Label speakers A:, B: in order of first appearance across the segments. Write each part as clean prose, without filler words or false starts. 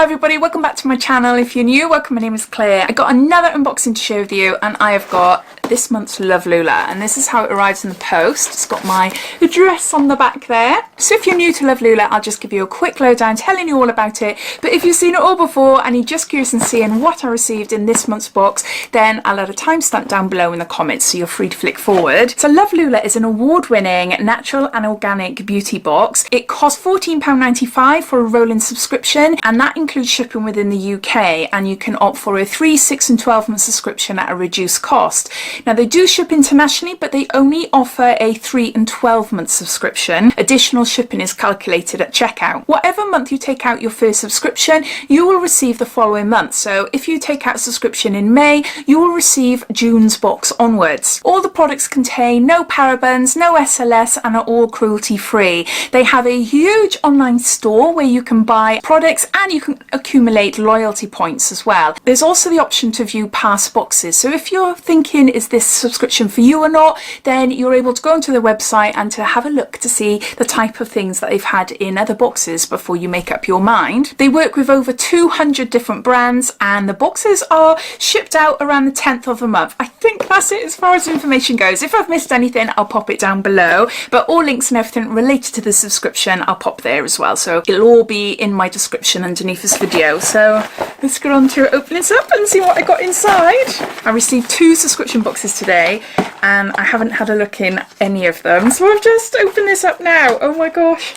A: everybody, welcome back to my channel. If you're new, welcome, my name is Claire. I got another unboxing to share with you, and I have got this month's Lovelula, and this is how it arrives in the post. It's got my address on the back there. So if you're new to Lovelula, I'll just give you a quick lowdown telling you all about it. But if you've seen it all before and you're just curious in seeing what I received in this month's box, then I'll add a timestamp down below in the comments so you're free to flick forward. So Lovelula is an award-winning natural and organic beauty box. It costs £14.95 for a rolling subscription, and that includes shipping within the UK, and you can opt for a 3, 6 and 12 month subscription at a reduced cost. Now they do ship internationally, but they only offer a 3 and 12 month subscription. Additional shipping is calculated at checkout. Whatever month you take out your first subscription, you will receive the following month. So if you take out a subscription in May, you will receive June's box onwards. All the products contain no parabens, no SLS, and are all cruelty free. They have a huge online store where you can buy products and you can accumulate loyalty points as well. There's also the option to view past boxes. So if you're thinking, is this subscription for you or not, then you're able to go onto the website and to have a look to see the type of things that they've had in other boxes before you make up your mind. They work with over 200 different brands, and the boxes are shipped out around the 10th of the month. I think that's it as far as information goes. If I've missed anything, I'll pop it down below, but all links and everything related to the subscription I'll pop there as well, so it'll all be in my description underneath this video. So let's get on to open this up and see what I got inside. I received 2 subscription boxes today and I haven't had a look in any of them, so I've just opened this up now. Oh my gosh.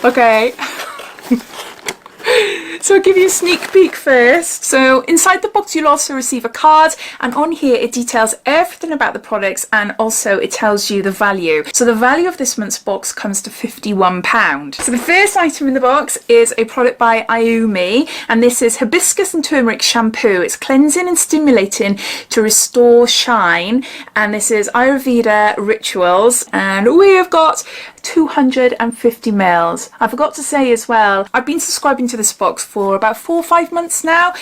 A: Okay. So I'll give you a sneak peek first. So inside the box you'll also receive a card, and on here it details everything about the products, and also it tells you the value. So the value of this month's box comes to £51. So the first item in the box is a product by Ayumi, and this is hibiscus and turmeric shampoo. It's cleansing and stimulating to restore shine, and this is Ayurveda rituals, and we have got 250 mils. I forgot to say as well, I've been subscribing to this box for about 4 or 5 months now,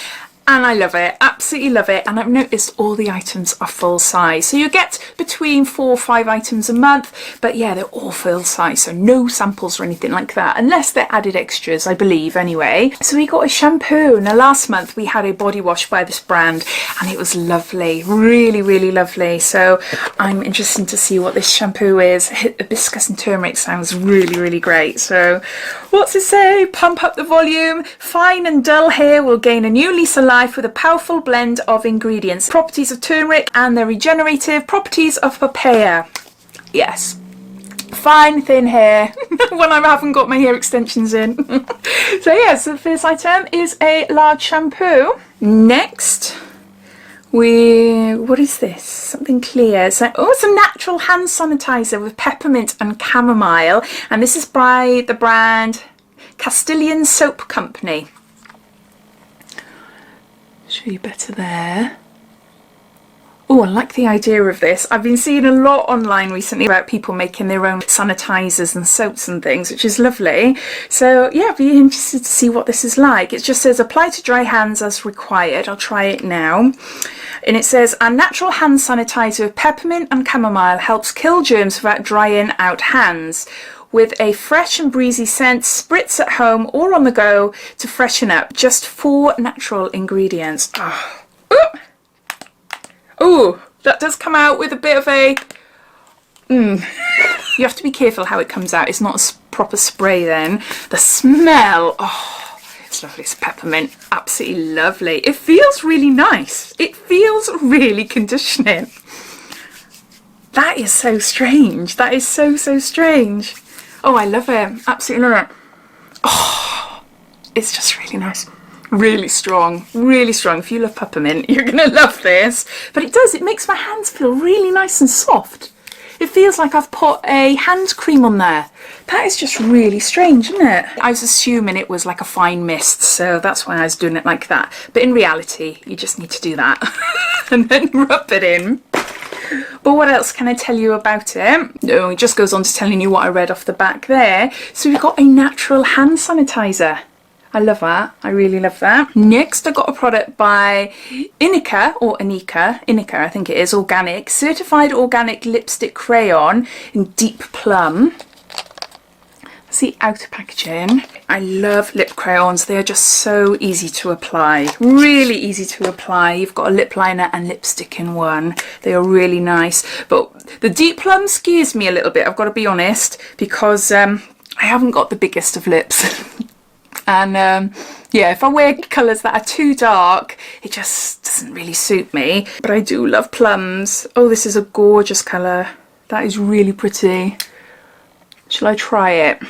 A: and I love it, absolutely love it. And I've noticed all the items are full size, so you get between 4 or 5 items a month, but yeah, they're all full size, so no samples or anything like that, unless they're added extras, I believe, anyway. So we got a shampoo. Now last month we had a body wash by this brand, and it was lovely, really lovely. So I'm interested to see what this shampoo is. Hibiscus and turmeric sounds really great. So what's it say? Pump up the volume. Fine and dull hair will gain a new lease of life with a powerful blend of ingredients, properties of turmeric and the regenerative properties of papaya. Yes, fine thin hair when I haven't got my hair extensions in. So yeah, so the first item is a large shampoo. Next, what is this? Something clear. So, oh, it's a natural hand sanitizer with peppermint and chamomile, and this is by the brand Castilian Soap Company. Show you better there. Oh, I like the idea of this. I've been seeing a lot online recently about people making their own sanitizers and soaps and things, which is lovely. So yeah, I'd be interested to see what this is like. It just says apply to dry hands as required. I'll try it now. And it says our natural hand sanitizer with peppermint and chamomile helps kill germs without drying out hands. With a fresh and breezy scent, spritz at home or on the go to freshen up. Just 4 natural ingredients. Oh. Oh, that does come out with a bit of a... You have to be careful how it comes out. It's not a proper spray then. The smell, oh, it's lovely. It's peppermint, absolutely lovely. It feels really nice. It feels really conditioning. That is so strange. That is so strange. Oh, I love it. Absolutely love it. Oh, it's just really nice. Really strong. Really strong. If you love peppermint, you're going to love this. But it does. It makes my hands feel really nice and soft. It feels like I've put a hand cream on there. That is just really strange, isn't it? I was assuming it was like a fine mist, so that's why I was doing it like that. But in reality, you just need to do that and then rub it in. But what else can I tell you about it? No, it just goes on to telling you what I read off the back there. So we've got a natural hand sanitizer. I love that. I really love that. Next, I got a product by Inika, or Inika, I think it is, organic, certified organic lipstick crayon in deep plum. That's the outer packaging. I love lip crayons. They are just so easy to apply. Really easy to apply. You've got a lip liner and lipstick in one. They are really nice. But the Deep Plum scares me a little bit, I've got to be honest, because I haven't got the biggest of lips. And yeah, if I wear colours that are too dark, it just doesn't really suit me. But I do love plums. Oh, this is a gorgeous colour. That is really pretty. Shall I try it?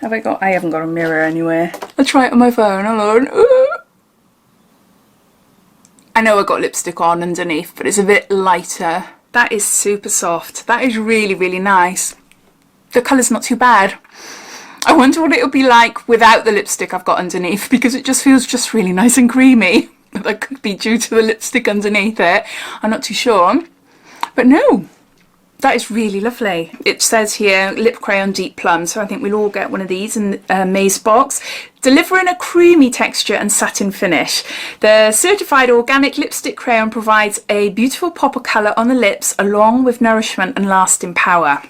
A: I haven't got a mirror anywhere. I'll try it on my phone. Hold on. Ooh. I know I got lipstick on underneath, but it's a bit lighter. That is super soft. That is really, really nice. The colour's not too bad. I wonder what it'll be like without the lipstick I've got underneath, because it just feels just really nice and creamy. That could be due to the lipstick underneath it. I'm not too sure. But no, that is really lovely. It says here, Lip Crayon Deep Plum, so I think we'll all get one of these in a maze box. Delivering a creamy texture and satin finish. The certified organic lipstick crayon provides a beautiful pop of colour on the lips, along with nourishment and lasting power.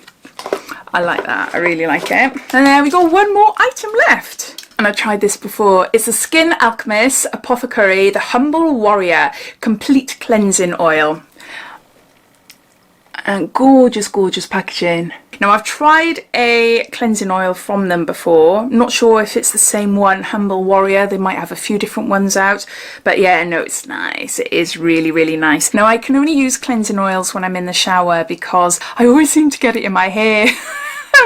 A: I like that, I really like it. And then we got one more item left. And I tried this before. It's the Skin Alchemist Apothecary, the Humble Warrior Complete Cleansing Oil. And gorgeous, gorgeous packaging. Now I've tried a cleansing oil from them before. Not sure if it's the same one, Humble Warrior. They might have a few different ones out. But yeah, no, it's nice. It is really, really nice. Now I can only use cleansing oils when I'm in the shower because I always seem to get it in my hair.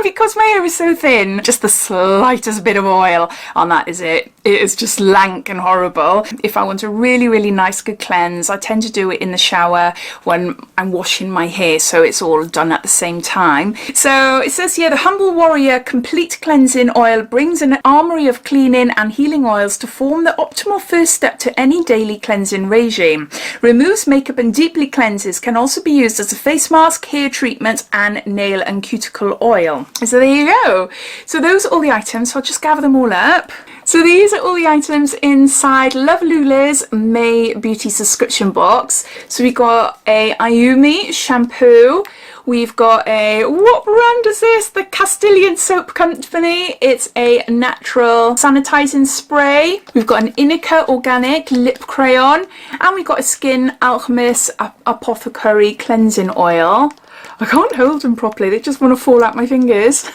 A: Because my hair is so thin, just the slightest bit of oil on that is it. It is just lank and horrible. If I want a really, really nice good cleanse, I tend to do it in the shower when I'm washing my hair, so it's all done at the same time. So it says here, the Humble Warrior Complete Cleansing Oil brings an armory of cleaning and healing oils to form the optimal first step to any daily cleansing regime. Removes makeup and deeply cleanses. Can also be used as a face mask, hair treatment and nail and cuticle oil. So there you go. So those are all the items. So I'll just gather them all up. So these are all the items inside Lula's May Beauty subscription box. So we got a Ayumi shampoo. We've got a, what brand is this? The Castilian Soap Company. It's a natural sanitizing spray. We've got an Inica Organic Lip Crayon. And we've got a Skin Alchemist Apothecary Cleansing Oil. I can't hold them properly, they just want to fall out my fingers.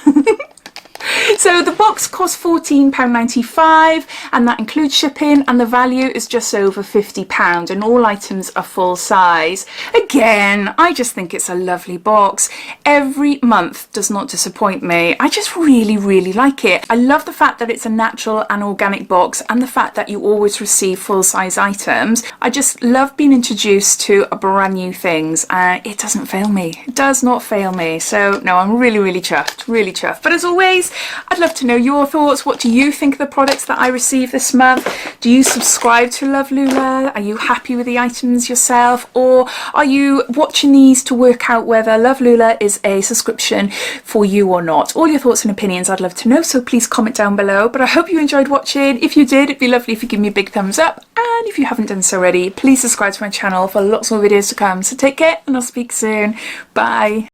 A: So the box costs £14.95 and that includes shipping, and the value is just over £50 and all items are full size. Again, I just think it's a lovely box. Every month does not disappoint me. I just really, really like it. I love the fact that it's a natural and organic box and the fact that you always receive full size items. I just love being introduced to a brand new things. It doesn't fail me. It does not fail me. So no, I'm really, really chuffed. Really chuffed. But as always, I'd love to know your thoughts. What do you think of the products that I received this month? Do you subscribe to Lovelula? Are you happy with the items yourself? Or are you watching these to work out whether Lovelula is a subscription for you or not? All your thoughts and opinions I'd love to know, so please comment down below. But I hope you enjoyed watching. If you did, it'd be lovely if you give me a big thumbs up. And if you haven't done so already, please subscribe to my channel for lots more videos to come. So take care and I'll speak soon. Bye.